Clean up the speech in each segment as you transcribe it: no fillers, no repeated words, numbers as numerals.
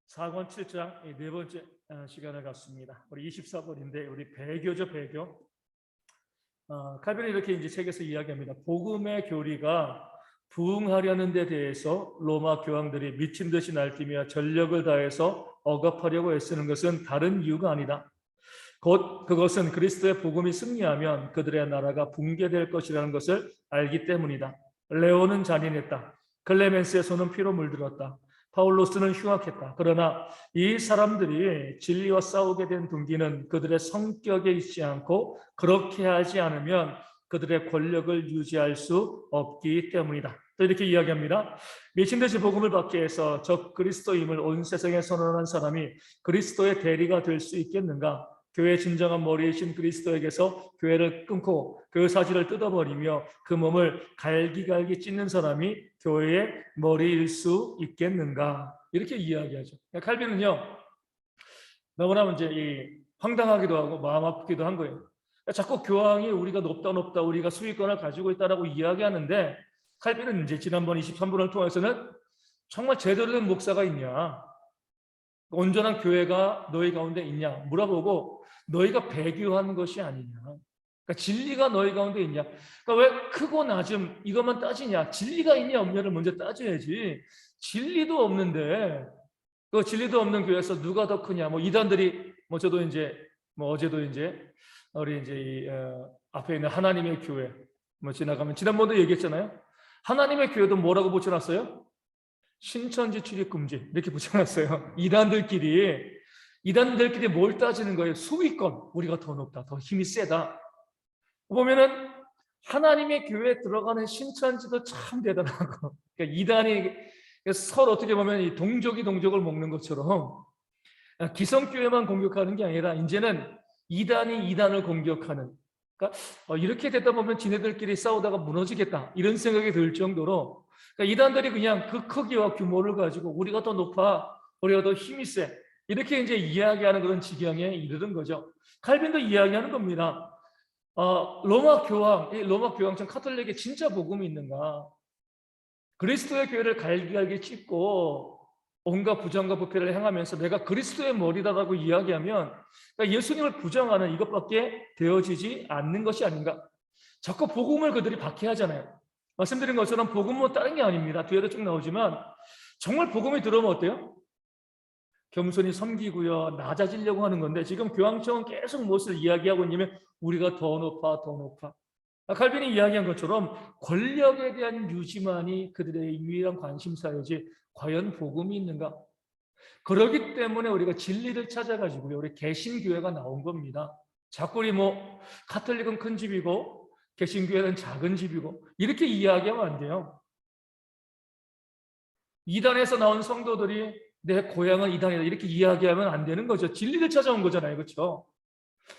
4권 7장 네 번째 시간을 갖습니다. 우리 24번인데 우리 배교죠, 배교. 칼빈은 이렇게 이제 책에서 이야기합니다. 복음의 교리가 부응하려는 데 대해서 로마 교황들이 미친 듯이 날뛰며 전력을 다해서 억압하려고 애쓰는 것은 다른 이유가 아니다. 곧 그것은 그리스도의 복음이 승리하면 그들의 나라가 붕괴될 것이라는 것을 알기 때문이다. 레오는 잔인했다. 클레멘스의 손은 피로 물들었다. 파울로스는 흉악했다. 그러나 이 사람들이 진리와 싸우게 된 동기는 그들의 성격에 있지 않고 그렇게 하지 않으면 그들의 권력을 유지할 수 없기 때문이다. 또 이렇게 이야기합니다. 미친 듯이 복음을 받기 위해서 적 그리스도임을 온 세상에 선언한 사람이 그리스도의 대리가 될 수 있겠는가? 교회의 진정한 머리이신 그리스도에게서 교회를 끊고 그 사실을 뜯어버리며 그 몸을 갈기갈기 찢는 사람이 교회의 머리일 수 있겠는가? 이렇게 이야기하죠. 칼빈은요, 너무나 이제 이 황당하기도 하고 마음 아프기도 한 거예요. 자꾸 교황이 우리가 높다 우리가 수익권을 가지고 있다라고 이야기하는데, 칼빈은 이제 지난번 23번을 통해서는 정말 제대로 된 목사가 있냐, 온전한 교회가 너희 가운데 있냐 물어보고, 너희가 배교한 것이 아니냐, 그러니까 진리가 너희 가운데 있냐, 그러니까 왜 크고 낮음 이것만 따지냐, 진리가 있냐 없냐를 먼저 따져야지. 진리도 없는데, 그 진리도 없는 교회에서 누가 더 크냐, 뭐 이단들이, 뭐 저도 이제 뭐 어제도 이제 우리 이제 이 앞에 있는 하나님의 교회 뭐 지나가면, 지난번도 얘기했잖아요. 하나님의 교회도 뭐라고 붙여놨어요? 신천지 출입 금지 이렇게 붙여놨어요. 이단들끼리 뭘 따지는 거예요? 수위권, 우리가 더 높다, 더 힘이 세다. 보면은 하나님의 교회에 들어가는 신천지도 참 대단하고, 그러니까 이단이 서로 어떻게 보면 이 동족이 동족을 먹는 것처럼 기성교회만 공격하는 게 아니라 이제는 이단이 이단을 공격하는, 그러니까 이렇게 되다 보면 지네들끼리 싸우다가 무너지겠다 이런 생각이 들 정도로, 그러니까 이단들이 그냥 그 크기와 규모를 가지고 우리가 더 높아, 우리가 더 힘이 세, 이렇게 이제 이야기하는 그런 지경에 이르는 거죠. 칼빈도 이야기하는 겁니다. 로마 교황청 카톨릭에 진짜 복음이 있는가? 그리스도의 교회를 갈기갈기 찢고 온갖 부정과 부패를 행하면서 내가 그리스도의 머리다라고 이야기하면, 그러니까 예수님을 부정하는 이것밖에 되어지지 않는 것이 아닌가? 자꾸 복음을 그들이 박해하잖아요. 말씀드린 것처럼 복음은 다른 게 아닙니다. 뒤에도 쭉 나오지만 정말 복음이 들어오면 어때요? 겸손히 섬기고요, 낮아지려고 하는 건데, 지금 교황청은 계속 무엇을 이야기하고 있냐면 우리가 더 높아, 더 높아. 칼빈이 이야기한 것처럼 권력에 대한 유지만이 그들의 유일한 관심사이지 과연 복음이 있는가? 그렇기 때문에 우리가 진리를 찾아가지고요, 우리 개신교회가 나온 겁니다. 자꾸 우리 뭐 카톨릭은 큰 집이고 개신교회는 작은 집이고 이렇게 이야기하면 안 돼요. 이단에서 나온 성도들이 내 고향은 이단이다 이렇게 이야기하면 안 되는 거죠. 진리를 찾아온 거잖아요, 그렇죠?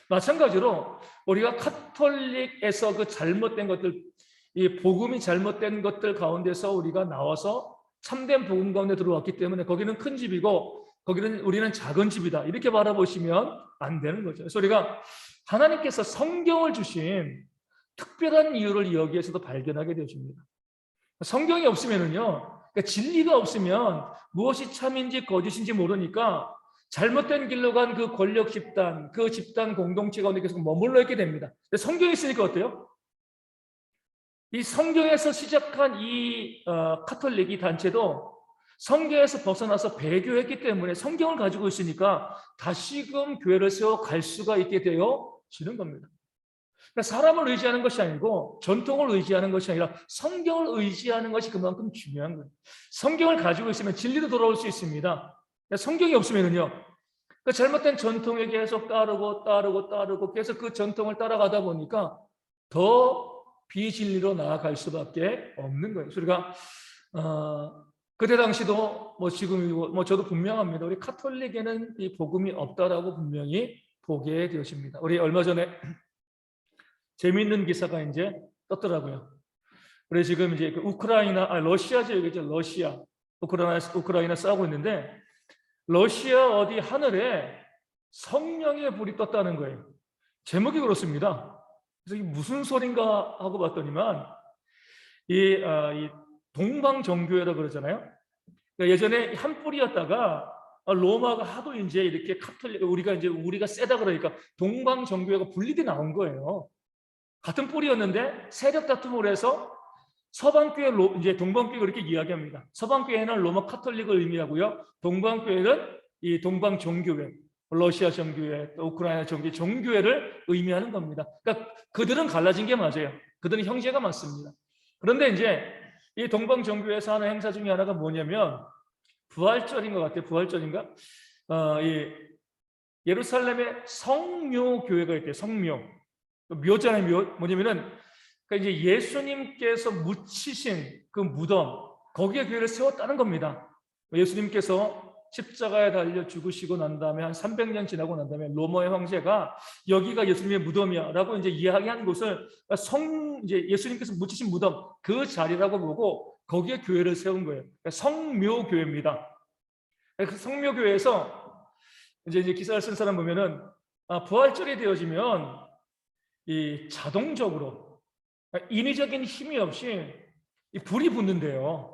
마찬가지로 우리가 카톨릭에서 그 잘못된 것들, 이 복음이 잘못된 것들 가운데서 우리가 나와서 참된 복음 가운데 들어왔기 때문에 거기는 큰 집이고 우리는 작은 집이다 이렇게 바라보시면 안 되는 거죠. 그래서 우리가 하나님께서 성경을 주신 특별한 이유를 여기에서도 발견하게 되어집니다. 성경이 없으면은요, 그러니까 진리가 없으면 무엇이 참인지 거짓인지 모르니까 잘못된 길로 간 그 권력 집단, 그 집단 공동체 가운데 계속 머물러 있게 됩니다. 성경이 있으니까 어때요? 이 성경에서 시작한 이 카톨릭 단체도 성경에서 벗어나서 배교했기 때문에 성경을 가지고 있으니까 다시금 교회를 세워 갈 수가 있게 되어지는 겁니다. 그러니까 사람을 의지하는 것이 아니고 전통을 의지하는 것이 아니라 성경을 의지하는 것이 그만큼 중요한 거예요. 성경을 가지고 있으면 진리도 돌아올 수 있습니다. 성경이 없으면요, 그 잘못된 전통에 계속 따르고 계속 그 전통을 따라가다 보니까 더 비진리로 나아갈 수밖에 없는 거예요. 우리가 그때 당시도 뭐 지금이고 뭐 저도 분명합니다. 우리 카톨릭에는 이 복음이 없다라고 분명히 보게 되었습니다. 우리 얼마 전에 재미있는 기사가 이제 떴더라고요. 우리 지금 이제 그 러시아 지역이죠. 우크라이나 싸우고 있는데, 러시아 어디 하늘에 성령의 불이 떴다는 거예요. 제목이 그렇습니다. 그래서 이게 무슨 소린가 하고 봤더니만 이 동방 정교회라 그러잖아요. 그러니까 예전에 한 뿌리였다가 로마가 하도 이제 이렇게 우리가 세다 그러니까 동방 정교회가 분리돼 나온 거예요. 같은 뿌리였는데 세력 다툼을 해서 서방교회 이제 동방교회가 그렇게 이야기합니다. 서방교회는 로마 카톨릭을 의미하고요. 동방교회는 이 동방 정교회, 러시아 정교회, 또 우크라이나 정교회를 의미하는 겁니다. 그러니까 그들은 갈라진 게 맞아요. 그들은 형제가 맞습니다. 그런데 이제 이 동방 정교회에서 하는 행사 중에 하나가 뭐냐면 부활절인 것 같아요. 부활절인가? 이 예루살렘에 성묘교회가 있대요. 성묘. 묘잖아요. 묘. 뭐냐면은 그러니까 이제 예수님께서 묻히신 그 무덤, 거기에 교회를 세웠다는 겁니다. 예수님께서 십자가에 달려 죽으시고 난 다음에 한 300년 지나고 난 다음에 로마의 황제가 여기가 예수님의 무덤이야라고 이제 이야기한 곳을 이제 예수님께서 묻히신 무덤 그 자리라고 보고 거기에 교회를 세운 거예요. 그러니까 성묘교회입니다. 그 성묘교회에서 이제 기사를 쓴 사람 보면은 부활절이 되어지면 이 자동적으로 인위적인 힘이 없이 불이 붙는데요.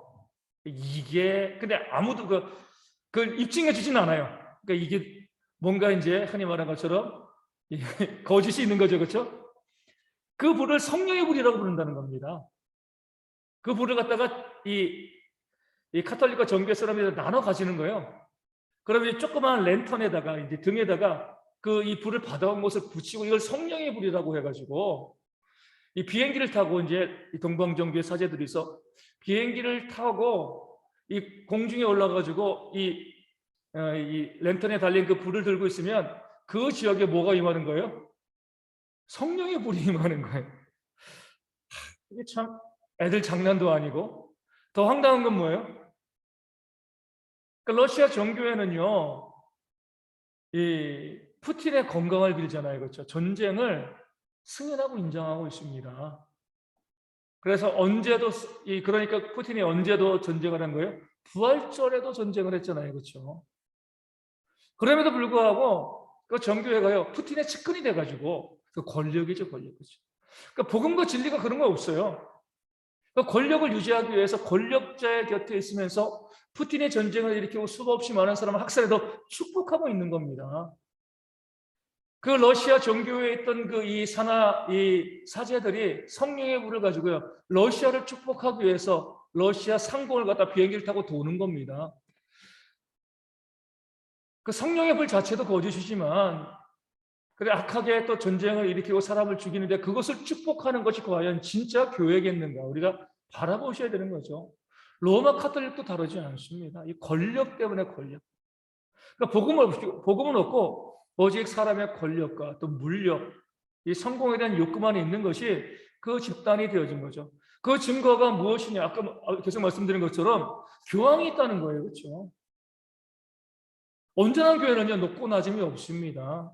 이게 근데 아무도 그걸 입증해 주진 않아요. 그러니까 이게 뭔가 이제 흔히 말한 것처럼 거짓이 있는 거죠, 그렇죠? 그 불을 성령의 불이라고 부른다는 겁니다. 그 불을 갖다가 이 카톨릭과 정교회 사람들이 나눠 가지는 거예요. 그러면 조그마한 랜턴에다가 이제 등에다가 이 불을 받아온 것을 붙이고 이걸 성령의 불이라고 해가지고 이 비행기를 타고 이제 동방정교회 사제들이서 비행기를 타고 이 공중에 올라가지고 이 랜턴에 달린 그 불을 들고 있으면 그 지역에 뭐가 임하는 거예요? 성령의 불이 임하는 거예요. 이게 참 애들 장난도 아니고 더 황당한 건 뭐예요? 그러니까 러시아 정교회는요, 이 푸틴의 건강을 빌잖아요, 그렇죠? 전쟁을 승인하고 인정하고 있습니다. 그래서 언제도 그러니까 푸틴이 언제도 전쟁을 한 거예요? 부활절에도 전쟁을 했잖아요, 그렇죠? 그럼에도 불구하고 그 정교회가요 푸틴의 측근이 돼가지고 그 권력이죠, 권력이죠. 그러니까 복음과 진리가 그런 거 없어요. 그 권력을 유지하기 위해서 권력자의 곁에 있으면서 푸틴의 전쟁을 일으키고 수없이 많은 사람을 학살해도 축복하고 있는 겁니다. 그 러시아 정교회에 있던 이 사제들이 성령의 불을 가지고요 러시아를 축복하기 위해서 러시아 상공을 갖다 비행기를 타고 도는 겁니다. 그 성령의 불 자체도 거짓이지만 그래 악하게 또 전쟁을 일으키고 사람을 죽이는데 그것을 축복하는 것이 과연 진짜 교회겠는가 우리가 바라보셔야 되는 거죠. 로마 카톨릭도 다르지 않습니다. 이 권력 때문에 권력. 그러니까 복음은 없고 오직 사람의 권력과 또 물력, 이 성공에 대한 욕구만 있는 것이 그 집단이 되어진 거죠. 그 증거가 무엇이냐? 아까 계속 말씀드린 것처럼 교황이 있다는 거예요, 그렇죠? 온전한 교회는요 높고 낮음이 없습니다.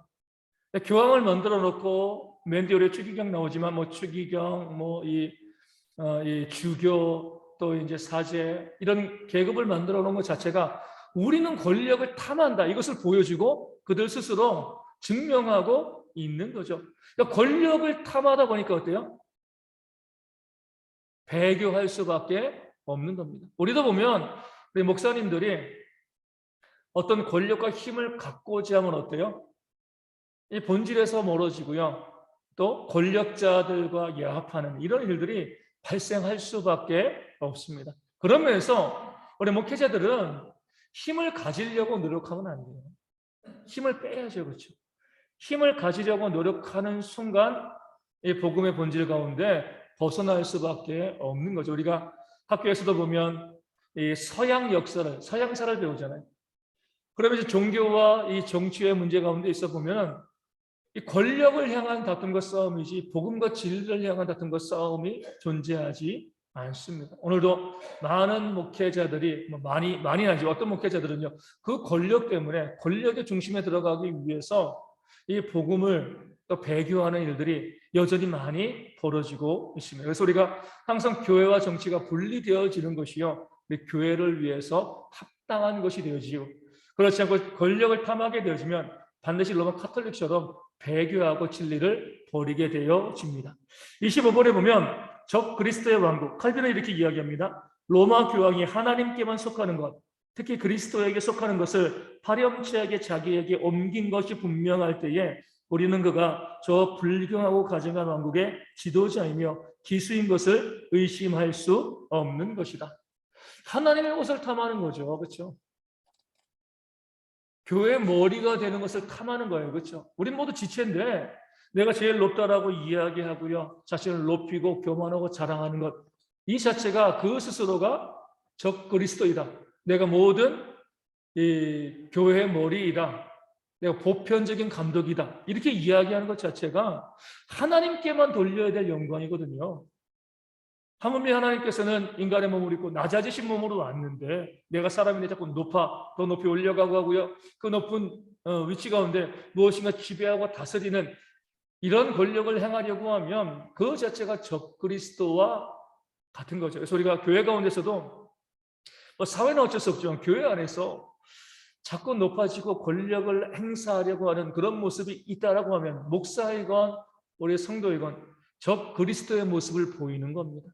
교황을 만들어 놓고 맨 뒤에 추기경 나오지만 뭐 추기경, 이 주교 또 이제 사제 이런 계급을 만들어 놓은 것 자체가 우리는 권력을 탐한다 이것을 보여주고 그들 스스로 증명하고 있는 거죠. 그러니까 권력을 탐하다 보니까 어때요? 배교할 수밖에 없는 겁니다. 우리도 보면 우리 목사님들이 어떤 권력과 힘을 갖고자 하면 어때요? 이 본질에서 멀어지고요. 또 권력자들과 야합하는 이런 일들이 발생할 수밖에 없습니다. 그런 면에서 우리 목회자들은 힘을 가지려고 노력하면 안 돼요. 힘을 빼야죠, 그렇죠? 힘을 가지려고 노력하는 순간 이 복음의 본질 가운데 벗어날 수밖에 없는 거죠. 우리가 학교에서도 보면 이 서양사를 배우잖아요. 그러면 이제 종교와 이 정치의 문제 가운데 있어 보면 이 권력을 향한 다툼과 싸움이지 복음과 진리를 향한 다툼과 싸움이 존재하지 않습니다. 오늘도 많은 목회자들이 많이 아니지 어떤 목회자들은요 그 권력 때문에 권력의 중심에 들어가기 위해서 이 복음을 또 배교하는 일들이 여전히 많이 벌어지고 있습니다. 그래서 우리가 항상 교회와 정치가 분리되어지는 것이요 우리 교회를 위해서 합당한 것이 되어지고 그렇지 않고 권력을 탐하게 되어지면 반드시 로마 카톨릭처럼 배교하고 진리를 버리게 되어집니다. 25번에 보면 적 그리스도의 왕국 칼빈은 이렇게 이야기합니다. 로마 교황이 하나님께만 속하는 것 특히 그리스도에게 속하는 것을 파렴치하게 자기에게 옮긴 것이 분명할 때에 우리는 그가 저 불경하고 가증한 왕국의 지도자이며 기수인 것을 의심할 수 없는 것이다. 하나님의 것을 탐하는 거죠. 그렇죠? 교회의 머리가 되는 것을 탐하는 거예요. 그렇죠? 우린 모두 지체인데 내가 제일 높다라고 이야기하고요. 자신을 높이고 교만하고 자랑하는 것. 이 자체가 그 스스로가 적 그리스도이다. 내가 모든 이 교회의 머리이다. 내가 보편적인 감독이다. 이렇게 이야기하는 것 자체가 하나님께만 돌려야 될 영광이거든요. 하물며 하나님께서는 인간의 몸을 입고 낮아지신 몸으로 왔는데 내가 사람인데 자꾸 더 높이 올려가고 하고요. 그 높은 위치 가운데 무엇인가 지배하고 다스리는 이런 권력을 행하려고 하면 그 자체가 적그리스도와 같은 거죠. 그래서 우리가 교회 가운데서도 사회는 어쩔 수 없지만 교회 안에서 자꾸 높아지고 권력을 행사하려고 하는 그런 모습이 있다라고 하면 목사이건 우리 성도이건 적그리스도의 모습을 보이는 겁니다.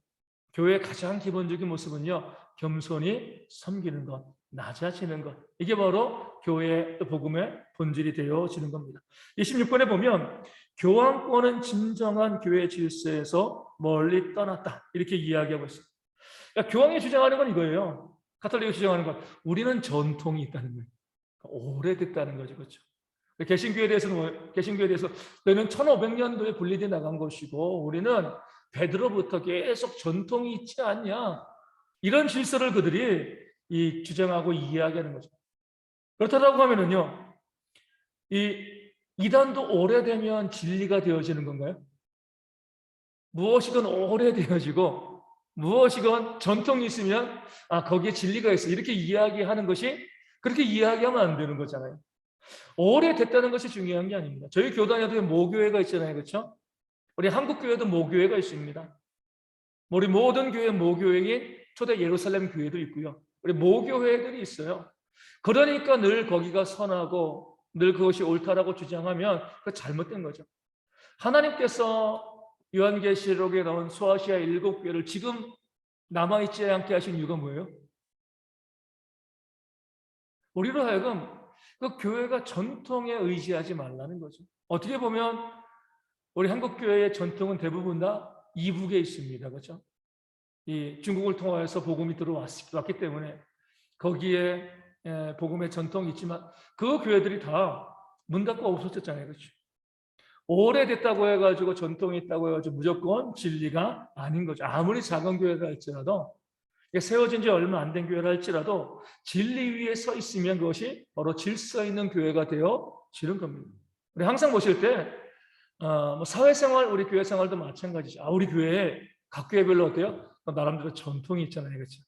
교회의 가장 기본적인 모습은요, 겸손히 섬기는 것, 낮아지는 것. 이게 바로 교회의 복음의 본질이 되어지는 겁니다. 26번에 보면 교황권은 진정한 교회 질서에서 멀리 떠났다. 이렇게 이야기하고 있습니다. 그러니까 교황이 주장하는 건 이거예요. 가톨릭이 주장하는 건 우리는 전통이 있다는 거예요. 오래됐다는 거죠. 그렇죠? 개신교에 대해서 너희는 1500년도에 분리돼 나간 것이고 우리는 베드로부터 계속 전통이 있지 않냐. 이런 질서를 그들이 주장하고 이야기하는 거죠. 그렇다고 하면은요, 이단도 오래되면 진리가 되어지는 건가요? 무엇이건 오래되어지고 무엇이건 전통이 있으면 거기에 진리가 있어. 이렇게 이야기하는 것이 그렇게 이야기하면 안 되는 거잖아요. 오래됐다는 것이 중요한 게 아닙니다. 저희 교단에도 모교회가 있잖아요. 그렇죠? 우리 한국교회도 모교회가 있습니다. 우리 모든 교회 모교회인 초대 예루살렘 교회도 있고요. 우리 모교회들이 있어요. 그러니까 늘 거기가 선하고 늘 그것이 옳다라고 주장하면 그 잘못된 거죠. 하나님께서 요한계시록에 나온 소아시아 7교회를 지금 남아있지 않게 하신 이유가 뭐예요? 우리로 하여금 그 교회가 전통에 의지하지 말라는 거죠. 어떻게 보면 우리 한국교회의 전통은 대부분 다 이북에 있습니다. 그렇죠? 이 중국을 통해서 복음이 들어왔기 때문에 거기에 복음의 전통이 있지만 그 교회들이 다 문 닫고 없어졌잖아요. 그렇죠? 오래됐다고 해가지고 전통이 있다고 해가지고 무조건 진리가 아닌 거죠. 아무리 작은 교회가 할지라도 세워진 지 얼마 안 된 교회라 할지라도 진리 위에 서 있으면 그것이 바로 질서 있는 교회가 되어지는 겁니다. 우리 항상 보실 때 사회생활, 우리 교회 생활도 마찬가지죠. 우리 교회에 각 교회별로 어때요? 나름대로 전통이 있잖아요. 그렇죠?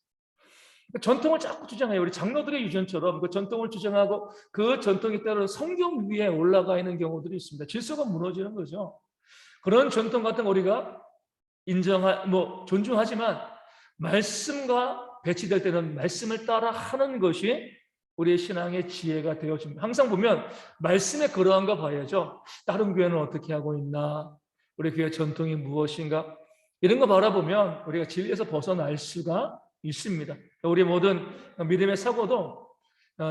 전통을 자꾸 주장해요. 우리 장로들의 유전처럼 그 전통을 주장하고 그 전통에 따른 성경 위에 올라가 있는 경우들이 있습니다. 질서가 무너지는 거죠. 그런 전통 같은 거 우리가 존중하지만 말씀과 배치될 때는 말씀을 따라 하는 것이 우리의 신앙의 지혜가 되어집니다. 항상 보면 말씀에 그러한가 봐야죠. 다른 교회는 어떻게 하고 있나? 우리 교회 전통이 무엇인가? 이런 거 바라보면 우리가 진리에서 벗어날 수가 있습니다. 우리 모든 믿음의 사고도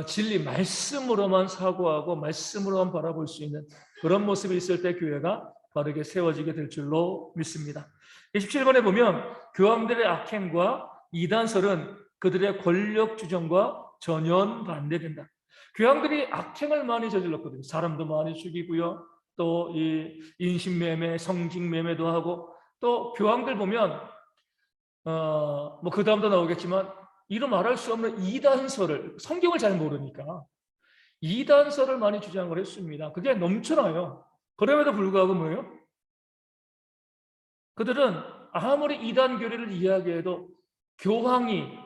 진리 말씀으로만 사고하고 말씀으로만 바라볼 수 있는 그런 모습이 있을 때 교회가 바르게 세워지게 될 줄로 믿습니다. 27번에 보면 교황들의 악행과 이단설은 그들의 권력 주정과 전혀 반대된다. 교황들이 악행을 많이 저질렀거든요. 사람도 많이 죽이고요. 또 이 인신매매, 성직매매도 하고 또 교황들 보면 그 다음도 나오겠지만 이루 말할 수 없는 이단설을 성경을 잘 모르니까 이단설을 많이 주장을 했습니다. 그게 넘쳐나요. 그럼에도 불구하고 뭐예요? 그들은 아무리 이단 교리를 이야기해도 교황이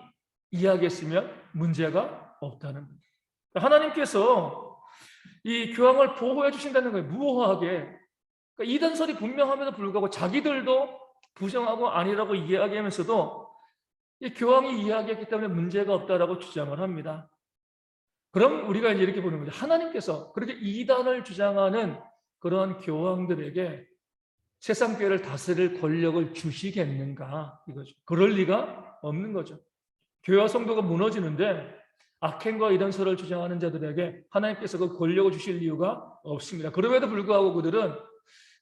이야기했으면 문제가 없다는 거예요. 하나님께서 이 교황을 보호해 주신다는 거예요. 무호하게. 그러니까 이단설이 분명함에도 불구하고 자기들도 부정하고 아니라고 이야기하면서도 이 교황이 이야기했기 때문에 문제가 없다라고 주장을 합니다. 그럼 우리가 이제 이렇게 보는 거죠. 하나님께서 그렇게 이단을 주장하는 그런 교황들에게 세상 교회를 다스릴 권력을 주시겠는가 이거죠. 그럴 리가 없는 거죠. 교회와 성도가 무너지는데 악행과 이런 설을 주장하는 자들에게 하나님께서 그 권력을 주실 이유가 없습니다. 그럼에도 불구하고 그들은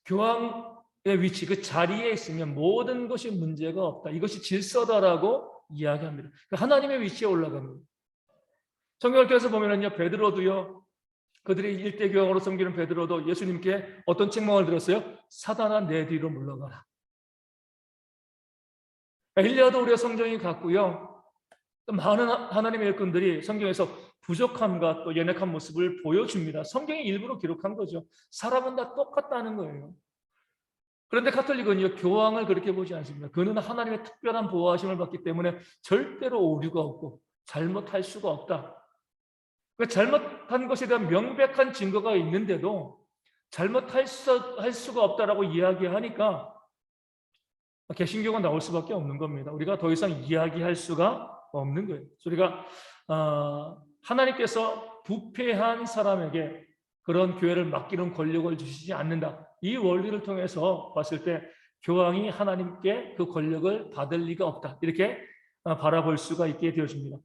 교황의 위치, 그 자리에 있으면 모든 것이 문제가 없다. 이것이 질서다라고 이야기합니다. 하나님의 위치에 올라갑니다. 성경을 통해서 보면은요, 베드로도요, 그들이 일대 교황으로 섬기는 베드로도 예수님께 어떤 책망을 들었어요? 사단아, 내 뒤로 물러가라. 엘리야도 우리가 성경이 같고요. 또 많은 하나님의 일꾼들이 성경에서 부족함과 또 연약한 모습을 보여줍니다. 성경이 일부러 기록한 거죠. 사람은 다 똑같다는 거예요. 그런데 가톨릭은요, 교황을 그렇게 보지 않습니다. 그는 하나님의 특별한 보호하심을 받기 때문에 절대로 오류가 없고 잘못할 수가 없다. 그 잘못한 것에 대한 명백한 증거가 있는데도 잘못할 수가 없다라고 이야기하니까 개신교가 나올 수밖에 없는 겁니다. 우리가 더 이상 이야기할 수가 없는 거예요. 우리가 하나님께서 부패한 사람에게 그런 교회를 맡기는 권력을 주시지 않는다. 이 원리를 통해서 봤을 때 교황이 하나님께 그 권력을 받을 리가 없다. 이렇게 바라볼 수가 있게 되어집니다.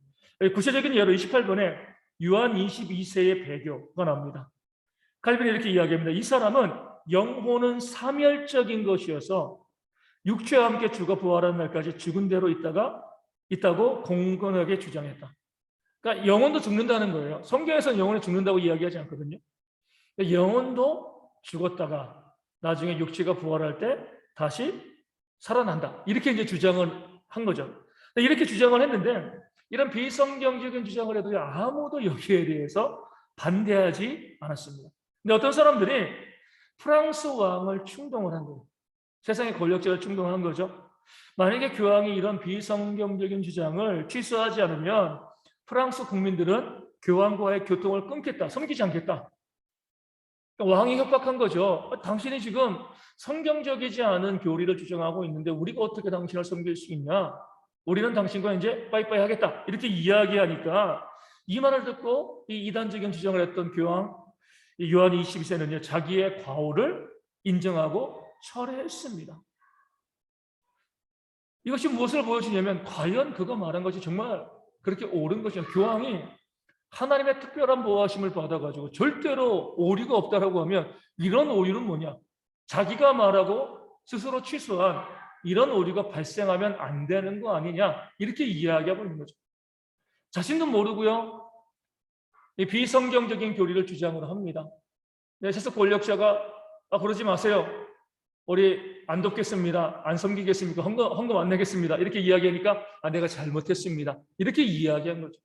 구체적인 예로 28번에 요한 22세의 배교가 나옵니다. 칼빈이 이렇게 이야기합니다. 이 사람은 영혼은 사멸적인 것이어서 육체와 함께 죽어 부활하는 날까지 죽은 대로 있다고 공건하게 주장했다. 그러니까 영혼도 죽는다는 거예요. 성경에서는 영혼이 죽는다고 이야기하지 않거든요. 영혼도 죽었다가 나중에 육체가 부활할 때 다시 살아난다. 이렇게 이제 주장을 한 거죠. 이렇게 주장을 했는데 이런 비성경적인 주장을 해도 아무도 여기에 대해서 반대하지 않았습니다. 근데 어떤 사람들이 프랑스 왕을 충동을 한 거예요. 세상의 권력자를 충동한 거죠. 만약에 교황이 이런 비성경적인 주장을 취소하지 않으면 프랑스 국민들은 교황과의 교통을 끊겠다, 섬기지 않겠다. 왕이 협박한 거죠. 당신이 지금 성경적이지 않은 교리를 주장하고 있는데 우리가 어떻게 당신을 섬길 수 있냐? 우리는 당신과 이제 빠이빠이 하겠다. 이렇게 이야기하니까 이 말을 듣고 이 이단적인 주장을 했던 교황 요한 22세는요, 자기의 과오를 인정하고 철회했습니다. 이것이 무엇을 보여주냐면 과연 그가 말한 것이 정말 그렇게 옳은 것이냐. 교황이 하나님의 특별한 보호하심을 받아가지고 절대로 오류가 없다라고 하면 이런 오류는 뭐냐? 자기가 말하고 스스로 취소한 이런 오류가 발생하면 안 되는 거 아니냐? 이렇게 이야기하고 있는 거죠. 자신도 모르고요. 이 비성경적인 교리를 주장을 합니다. 세속 권력자가 그러지 마세요. 우리 안 돕겠습니다. 안 섬기겠습니까? 헌금 안 내겠습니다. 이렇게 이야기하니까 내가 잘못했습니다. 이렇게 이야기한 거죠.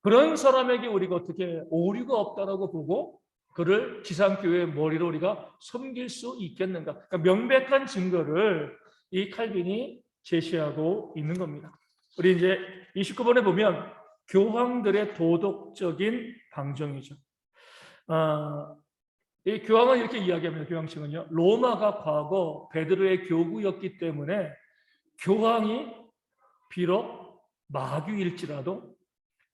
그런 사람에게 우리가 어떻게 오류가 없다라고 보고 그를 지상교회의 머리로 우리가 섬길 수 있겠는가? 그러니까 명백한 증거를 이 칼빈이 제시하고 있는 겁니다. 우리 이제 29번에 보면 교황들의 도덕적인 방정이죠. 이 교황은 이렇게 이야기합니다. 교황 측은요, 로마가 과거 베드로의 교구였기 때문에 교황이 비록 마귀일지라도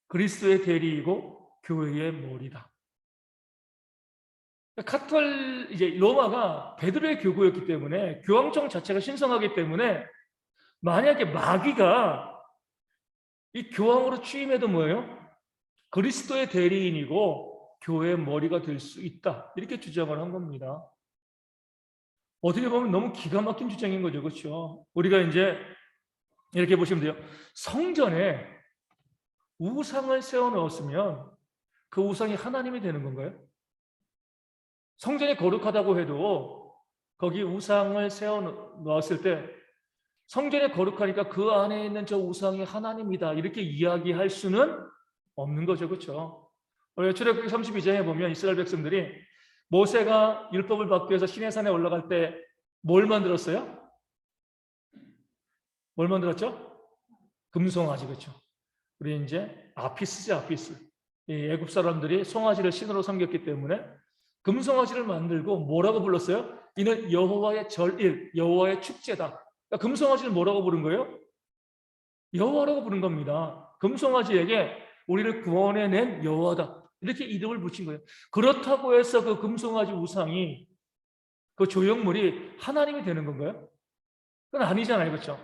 그리스도의 대리이고 교회의 머리다. 이제 로마가 베드로의 교구였기 때문에 교황청 자체가 신성하기 때문에 만약에 마귀가 이 교황으로 취임해도 뭐예요? 그리스도의 대리인이고 교회의 머리가 될 수 있다. 이렇게 주장을 한 겁니다. 어떻게 보면 너무 기가 막힌 주장인 거죠. 그렇죠? 우리가 이제 이렇게 보시면 돼요. 성전에 우상을 세워 넣었으면 그 우상이 하나님이 되는 건가요? 성전이 거룩하다고 해도 거기 우상을 세워 넣었을 때 성전이 거룩하니까 그 안에 있는 저 우상이 하나님이다. 이렇게 이야기할 수는 없는 거죠. 그렇죠? 출애굽기 32장에 보면 이스라엘 백성들이 모세가 율법을 받기 위해서 시내산에 올라갈 때 뭘 만들었어요? 뭘 만들었죠? 금송아지. 그렇죠? 우리 이제 아피스죠. 아피스. 애굽 사람들이 송아지를 신으로 섬겼기 때문에 금송아지를 만들고 뭐라고 불렀어요? 이는 여호와의 절일, 여호와의 축제다. 그러니까 금송아지를 뭐라고 부른 거예요? 여호와라고 부른 겁니다. 금송아지에게 우리를 구원해낸 여호와다. 이렇게 이름을 붙인 거예요. 그렇다고 해서 그 금송아지 우상이 그 조형물이 하나님이 되는 건가요? 그건 아니잖아요. 그렇죠?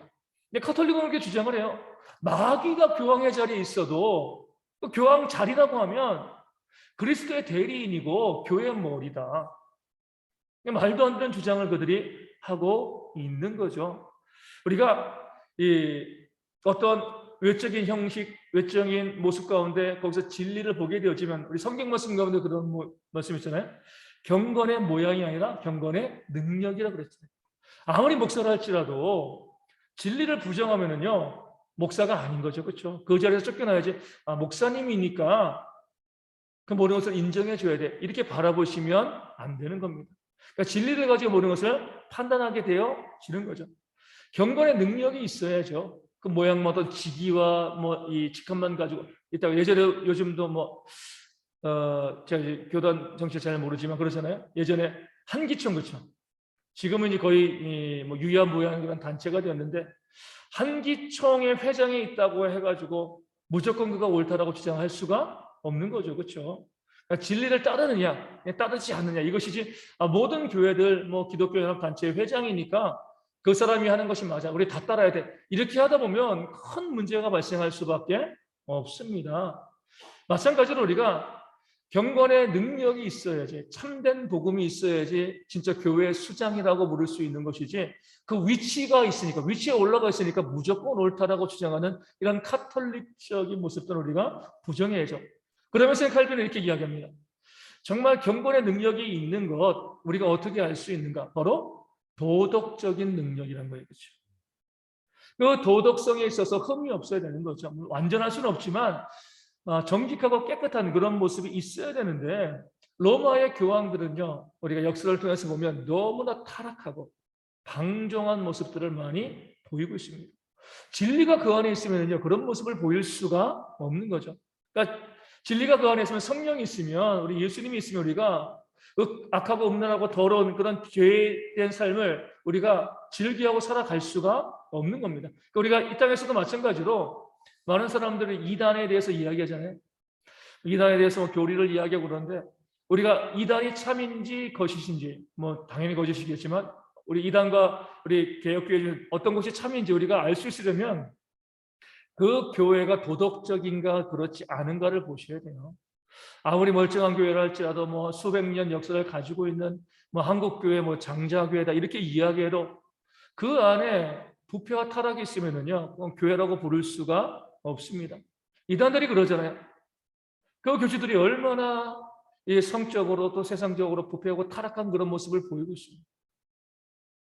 근데 카톨릭은 그렇게 주장을 해요. 마귀가 교황의 자리에 있어도 또 교황 자리라고 하면 그리스도의 대리인이고 교회의 머리다. 말도 안 되는 주장을 그들이 하고 있는 거죠. 우리가 이 어떤 외적인 형식, 외적인 모습 가운데 거기서 진리를 보게 되어지면 우리 성경 말씀 가운데 그런 말씀 있잖아요. 경건의 모양이 아니라 경건의 능력이라고 그랬잖아요. 아무리 목사를 할지라도 진리를 부정하면은요 목사가 아닌 거죠, 그렇죠? 그 자리에서 쫓겨나야지. 아, 목사님이니까 그 모든 것을 인정해 줘야 돼. 이렇게 바라보시면 안 되는 겁니다. 그러니까 진리를 가지고 모든 것을 판단하게 되어지는 거죠. 경건의 능력이 있어야죠. 그 모양마다 직위와 뭐 이 직함만 가지고 있다고 예전에 요즘도 제가 이제 교단 정치 잘 모르지만 그러잖아요. 예전에 한기총 그렇죠. 지금은 이제 거의 뭐 유야무야한 그런 단체가 되었는데 한기총의 회장이 있다고 해가지고 무조건 그가 옳다라고 주장할 수가 없는 거죠, 그렇죠? 그러니까 진리를 따르느냐, 따르지 않느냐 이것이지. 모든 교회들 뭐 기독교 연합 단체의 회장이니까 그 사람이 하는 것이 맞아, 우리 다 따라야 돼. 이렇게 하다 보면 큰 문제가 발생할 수밖에 없습니다. 마찬가지로 우리가 경건의 능력이 있어야지, 참된 복음이 있어야지 진짜 교회의 수장이라고 부를 수 있는 것이지, 그 위치가 있으니까, 위치에 올라가 있으니까 무조건 옳다라고 주장하는 이런 카톨릭적인 모습들을 우리가 부정해야죠. 그러면서 칼빈은 이렇게 이야기합니다. 정말 경건의 능력이 있는 것, 우리가 어떻게 알 수 있는가? 바로 도덕적인 능력이라는 거예요. 그렇죠? 그 도덕성에 있어서 흠이 없어야 되는 거죠. 완전할 수는 없지만 정직하고 깨끗한 그런 모습이 있어야 되는데, 로마의 교황들은요, 우리가 역사를 통해서 보면 너무나 타락하고 방종한 모습들을 많이 보이고 있습니다. 진리가 그 안에 있으면요, 그런 모습을 보일 수가 없는 거죠. 그러니까 진리가 그 안에 있으면, 성령이 있으면, 우리 예수님이 있으면 우리가 악하고 음란하고 더러운 그런 죄된 삶을 우리가 즐기하고 살아갈 수가 없는 겁니다. 그러니까 우리가 이 땅에서도 마찬가지로 많은 사람들은 이단에 대해서 이야기하잖아요. 이단에 대해서 교리를 이야기하고 그러는데, 우리가 이단이 참인지 거짓인지, 뭐 당연히 거짓이겠지만 우리 이단과 우리 개혁교회 중 어떤 것이 참인지 우리가 알 수 있으려면 그 교회가 도덕적인가 그렇지 않은가를 보셔야 돼요. 아무리 멀쩡한 교회라 할지라도 뭐 수백 년 역사를 가지고 있는 뭐 한국 교회 뭐 장자교회다 이렇게 이야기해도 그 안에 부패와 타락이 있으면은요, 교회라고 부를 수가 없습니다. 이단들이 그러잖아요. 그 교주들이 얼마나 성적으로 또 세상적으로 부패하고 타락한 그런 모습을 보이고 있습니다.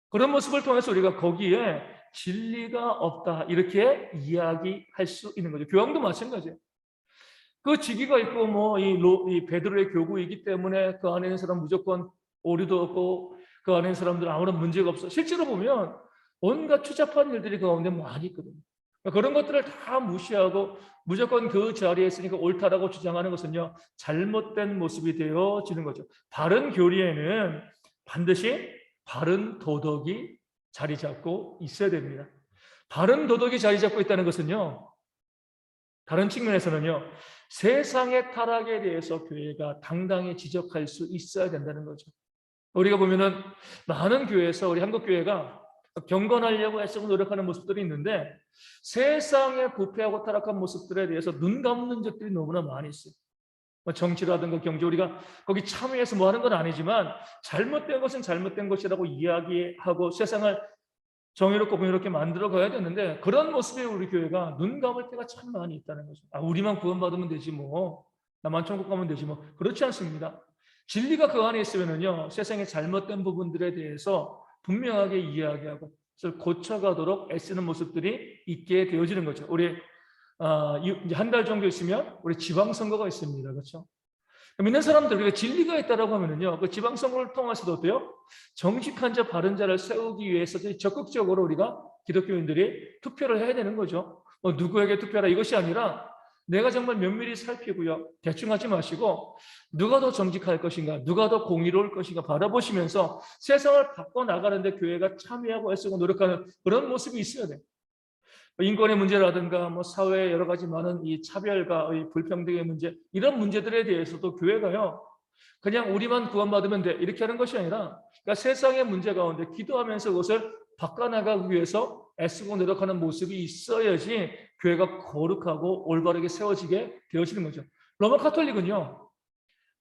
그런 모습을 통해서 우리가 거기에 진리가 없다 이렇게 이야기할 수 있는 거죠. 교황도 마찬가지예요. 그 직위가 있고 뭐 이 베드로의 교구이기 때문에 그 안에 있는 사람 무조건 오류도 없고 그 안에 있는 사람들은 아무런 문제가 없어. 실제로 보면 온갖 추잡한 일들이 그 가운데 많이 있거든요. 그런 것들을 다 무시하고 무조건 그 자리에 있으니까 옳다라고 주장하는 것은요, 잘못된 모습이 되어지는 거죠. 바른 교리에는 반드시 바른 도덕이 자리 잡고 있어야 됩니다. 바른 도덕이 자리 잡고 있다는 것은요, 다른 측면에서는요, 세상의 타락에 대해서 교회가 당당히 지적할 수 있어야 된다는 거죠. 우리가 보면은 많은 교회에서 우리 한국 교회가 경건하려고 애쓰고 노력하는 모습들이 있는데, 세상의 부패하고 타락한 모습들에 대해서 눈 감는 적들이 너무나 많이 있어요. 뭐 정치라든가 경제, 우리가 거기 참여해서 뭐 하는 건 아니지만 잘못된 것은 잘못된 것이라고 이야기하고 세상을 정의롭고 공의롭게 만들어 가야 되는데, 그런 모습에 우리 교회가 눈 감을 때가 참 많이 있다는 거죠. 우리만 구원받으면 되지 뭐, 나만 천국 가면 되지 뭐, 그렇지 않습니다. 진리가 그 안에 있으면은요, 세상의 잘못된 부분들에 대해서 분명하게 이야기하고 그래서 고쳐가도록 애쓰는 모습들이 있게 되어지는 거죠. 우리 한 달 정도 있으면 우리 지방선거가 있습니다. 그렇죠? 믿는 사람들, 우리가 진리가 있다라고 하면은요, 그 지방선거를 통해서도 어때요? 정직한 자, 바른 자를 세우기 위해서 적극적으로 우리가 기독교인들이 투표를 해야 되는 거죠. 뭐 누구에게 투표하라 이것이 아니라 내가 정말 면밀히 살피고요, 대충 하지 마시고 누가 더 정직할 것인가, 누가 더 공의로울 것인가 바라보시면서 세상을 바꿔 나가는데 교회가 참여하고 애쓰고 노력하는 그런 모습이 있어야 돼요. 인권의 문제라든가 뭐 사회의 여러 가지 많은 이 차별과 이 불평등의 문제, 이런 문제들에 대해서도 교회가요, 그냥 우리만 구원받으면 돼 이렇게 하는 것이 아니라, 그러니까 세상의 문제 가운데 기도하면서 그것을 바꿔나가기 위해서 애쓰고 노력하는 모습이 있어야지 교회가 거룩하고 올바르게 세워지게 되어지는 거죠. 로마 카톨릭은요,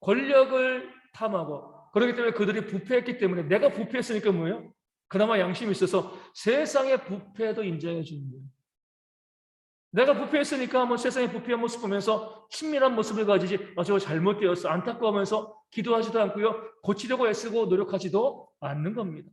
권력을 탐하고, 그렇기 때문에 그들이 부패했기 때문에, 내가 부패했으니까 뭐예요? 그나마 양심이 있어서 세상의 부패도 인정해 주는 거예요. 내가 부패했으니까 한번 세상의 부패한 모습 보면서 친밀한 모습을 가지지, 저거 잘못되었어, 안타까워하면서 기도하지도 않고요, 고치려고 애쓰고 노력하지도 않는 겁니다.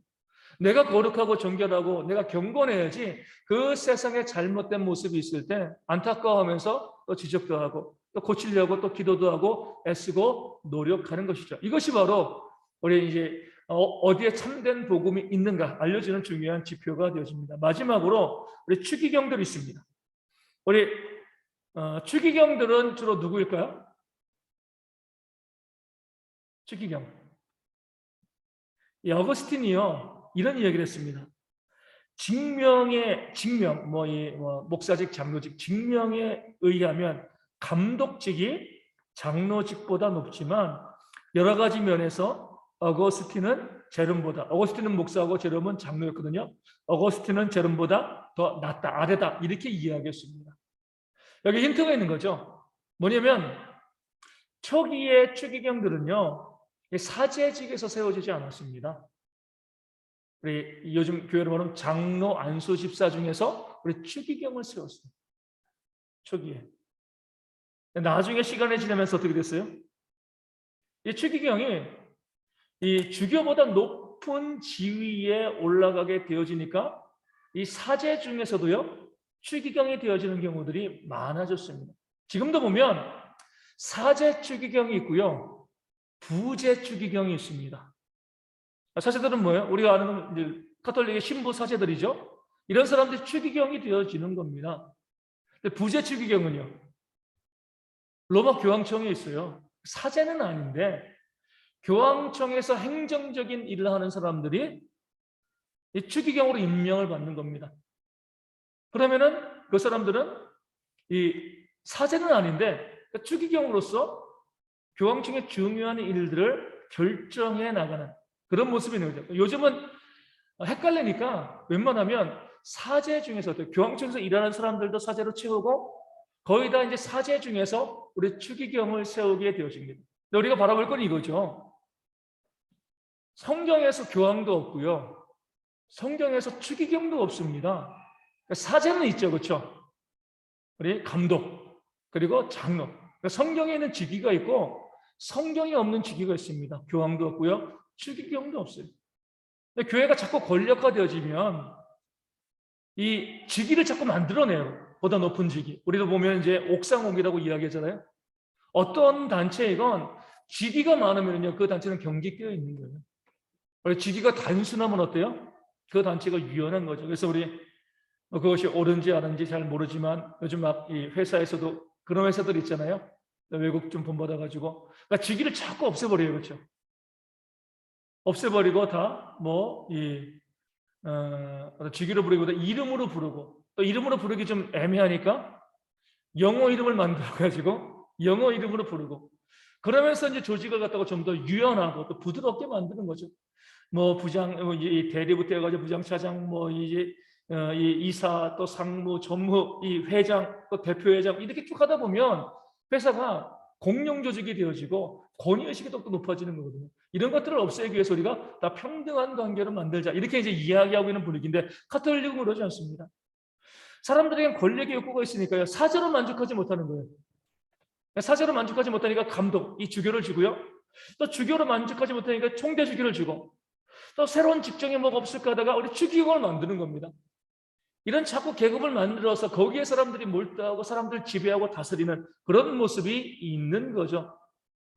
내가 거룩하고 정결하고 내가 경건해야지 그 세상에 잘못된 모습이 있을 때 안타까워하면서 또 지적도 하고 또 고치려고 또 기도도 하고 애쓰고 노력하는 것이죠. 이것이 바로 우리 이제 어디에 참된 복음이 있는가 알려주는 중요한 지표가 되어집니다. 마지막으로 우리 추기경들이 있습니다. 우리 추기경들은 주로 누구일까요? 추기경. 이 어거스틴이요, 이런 이야기를 했습니다. 증명, 목사직, 장로직, 증명에 의하면 감독직이 장로직보다 높지만 여러 가지 면에서 어거스틴은 목사하고 제롬은 장로였거든요. 어거스틴은 제롬보다 더 낫다, 아래다, 이렇게 이야기했습니다. 여기 힌트가 있는 거죠. 뭐냐면 초기의 추기경들은요, 사제직에서 세워지지 않았습니다. 우리 요즘 교회로 말하면 장로 안수 집사 중에서 우리 추기경을 세웠어요. 초기에. 나중에 시간이 지나면서 어떻게 됐어요? 이 추기경이 이 주교보다 높은 지위에 올라가게 되어지니까 이 사제 중에서도요, 추기경이 되어지는 경우들이 많아졌습니다. 지금도 보면 사제 추기경이 있고요, 부제 추기경이 있습니다. 사제들은 뭐예요? 우리가 아는 카톨릭의 신부 사제들이죠. 이런 사람들이 추기경이 되어지는 겁니다. 부제 추기경은요, 로마 교황청에 있어요. 사제는 아닌데 교황청에서 행정적인 일을 하는 사람들이 이 추기경으로 임명을 받는 겁니다. 그러면은 그 사람들은 이 사제는 아닌데 추기경으로서 교황청의 중요한 일들을 결정해 나가는 그런 모습이 있는 거죠. 요즘은 헷갈리니까 웬만하면 사제 중에서 교황청에서 일하는 사람들도 사제로 채우고 거의 다 이제 사제 중에서 우리 추기경을 세우게 되어집니다. 근데 우리가 바라볼 건 이거죠. 성경에서 교황도 없고요, 성경에서 추기경도 없습니다. 사제는 있죠, 그렇죠? 우리 감독 그리고 장로. 성경에 있는 직위가 있고 성경에 없는 직위가 있습니다. 교황도 없고요, 추기경도 없어요. 근데 교회가 자꾸 권력화되어지면 이 직위를 자꾸 만들어내요. 보다 높은 직위. 우리도 보면 이제 옥상옥이라고 이야기하잖아요. 어떤 단체이건 직위가 많으면요, 그 단체는 경직되어 있는 거예요. 직위가 단순하면 어때요? 그 단체가 유연한 거죠. 그래서 우리 그것이 옳은지 아닌지 잘 모르지만 요즘 막 이 회사에서도 그런 회사들 있잖아요. 외국 좀 본받아가지고 그러니까 직위를 자꾸 없애버려요, 그렇죠? 없애버리고 다 직위로 부르기보다 이름으로 부르고, 또 이름으로 부르기 좀 애매하니까 영어 이름을 만들어가지고 영어 이름으로 부르고, 그러면서 이제 조직을 갖다가 좀 더 유연하고 또 부드럽게 만드는 거죠. 부장, 이 대리부터 해가지고 부장, 차장, 이 이사, 또 상무, 전무, 이 회장, 또 대표회장 이렇게 쭉 하다 보면 회사가 공룡 조직이 되어지고 권위의식이 또 높아지는 거거든요. 이런 것들을 없애기 위해서 우리가 다 평등한 관계로 만들자, 이렇게 이제 이야기하고 있는 분위기인데 카톨릭은 그러지 않습니다. 사람들에겐 권력의 욕구가 있으니까요, 사제로 만족하지 못하는 거예요. 사제로 만족하지 못하니까 감독, 이 주교를 주고요, 또 주교로 만족하지 못하니까 총대 주교를 주고, 또 새로운 직종이 뭐가 없을까 하다가 우리 추기경을 만드는 겁니다. 이런 자꾸 계급을 만들어서 거기에 사람들이 몰두하고 사람들 지배하고 다스리는 그런 모습이 있는 거죠.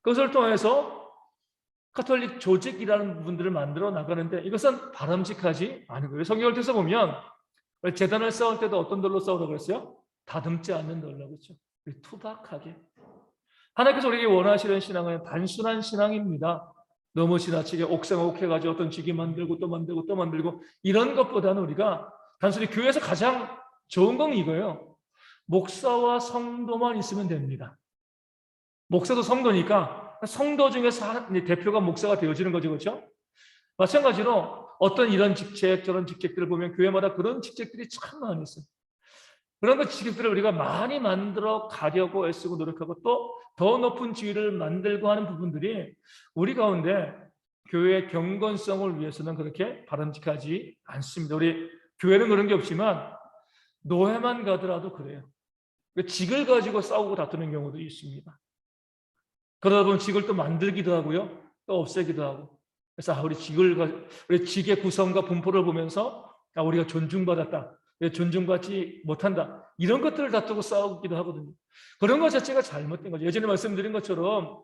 그것을 통해서 카톨릭 조직이라는 부분들을 만들어 나가는데 이것은 바람직하지 않은 거예요. 성경을 통해서 보면 제단을 쌓을 때도 어떤 돌로 쌓으라고 그랬어요? 다듬지 않는 돌로, 그렇죠? 투박하게. 하나님께서 우리에게 원하시는 신앙은 단순한 신앙입니다. 너무 지나치게 옥상옥해가지고 어떤 직위 만들고 또 만들고 또 만들고 이런 것보다는 우리가 단순히 교회에서 가장 좋은 건 이거예요. 목사와 성도만 있으면 됩니다. 목사도 성도니까 성도 중에서 대표가 목사가 되어지는 거죠, 그렇죠? 마찬가지로 어떤 이런 직책 저런 직책들을 보면 교회마다 그런 직책들이 참 많이 있어요. 그런 그 직책들을 우리가 많이 만들어 가려고 애쓰고 노력하고 또 더 높은 지위를 만들고 하는 부분들이 우리 가운데 교회의 경건성을 위해서는 그렇게 바람직하지 않습니다. 우리 교회는 그런 게 없지만 노회만 가더라도 그래요. 직을 가지고 싸우고 다투는 경우도 있습니다. 그러다 보면 직을 또 만들기도 하고요, 또 없애기도 하고. 그래서 우리 직의 구성과 분포를 보면서 우리가 존중받았다, 존중받지 못한다, 이런 것들을 다투고 싸우기도 하거든요. 그런 것 자체가 잘못된 거죠. 예전에 말씀드린 것처럼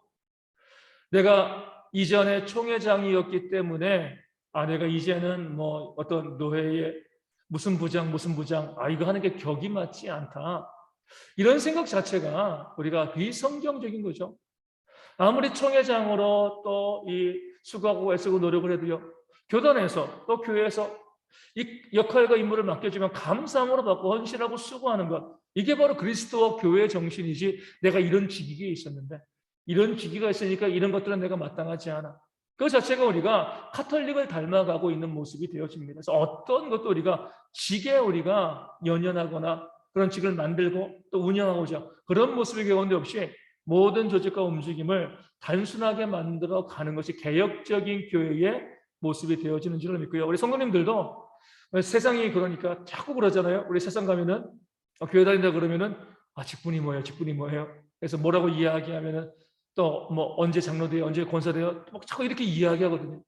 내가 이전에 총회장이었기 때문에 내가 이제는 뭐 어떤 노회의 무슨 부장 이거 하는 게 격이 맞지 않다, 이런 생각 자체가 우리가 비성경적인 거죠. 아무리 총회장으로 또 이 수고하고 애쓰고 노력을 해도요, 교단에서 또 교회에서 이 역할과 임무를 맡겨주면 감사함으로 받고 헌신하고 수고하는 것, 이게 바로 그리스도와 교회의 정신이지, 내가 이런 직위에 있었는데 이런 직위가 있으니까 이런 것들은 내가 마땅하지 않아, 그 자체가 우리가 카톨릭을 닮아가고 있는 모습이 되어집니다. 그래서 어떤 것도 우리가 직에 우리가 연연하거나 그런 직을 만들고 또 운영하고자 그런 모습의 가운데 없이 모든 조직과 움직임을 단순하게 만들어 가는 것이 개혁적인 교회의 모습이 되어지는 줄을 믿고요. 우리 성도님들도 세상이 그러니까 자꾸 그러잖아요. 우리 세상 가면은 교회 다닌다 그러면은 직분이 뭐예요? 직분이 뭐예요? 그래서 뭐라고 이야기하면은 또 뭐 언제 장로돼요? 언제 권사돼요? 뭐 자꾸 이렇게 이야기하거든요.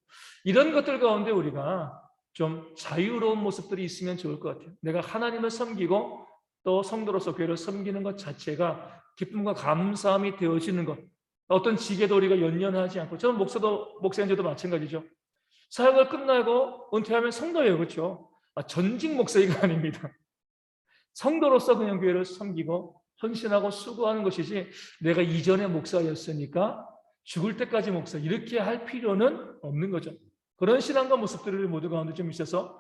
이런 것들 가운데 우리가 좀 자유로운 모습들이 있으면 좋을 것 같아요. 내가 하나님을 섬기고 또 성도로서 교회를 섬기는 것 자체가 기쁨과 감사함이 되어지는 것. 어떤 직에도 우리가 연연하지 않고, 저는 목사님도 마찬가지죠. 사역을 끝나고 은퇴하면 성도예요, 그렇죠? 전직 목사가 아닙니다. 성도로서 그냥 교회를 섬기고 헌신하고 수고하는 것이지, 내가 이전에 목사였으니까 죽을 때까지 목사 이렇게 할 필요는 없는 거죠. 그런 신앙과 모습들을 모두 가운데 좀 있어서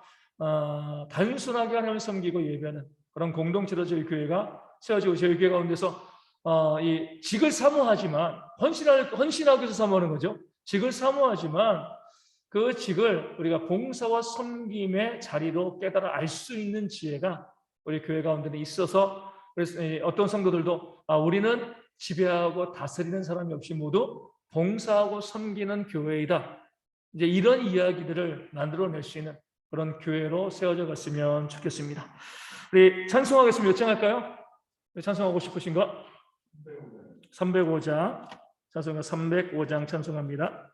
단순하게 하나님을 섬기고 예배하는 그런 공동체로 저희 교회가 세워지고, 저희 교회 가운데서 이 직을 사모하지만 헌신하기 위해서 사모하는 거죠. 직을 사모하지만 그 직을 우리가 봉사와 섬김의 자리로 깨달아 알 수 있는 지혜가 우리 교회 가운데 있어서, 그래서 어떤 성도들도 우리는 지배하고 다스리는 사람이 없이 모두 봉사하고 섬기는 교회이다, 이제 이런 이야기들을 만들어낼 수 있는 그런 교회로 세워져 갔으면 좋겠습니다. 우리 찬송하겠습니다. 몇 장 할까요? 찬송하고 싶으신 거? 305장 찬송가 305장 찬송합니다.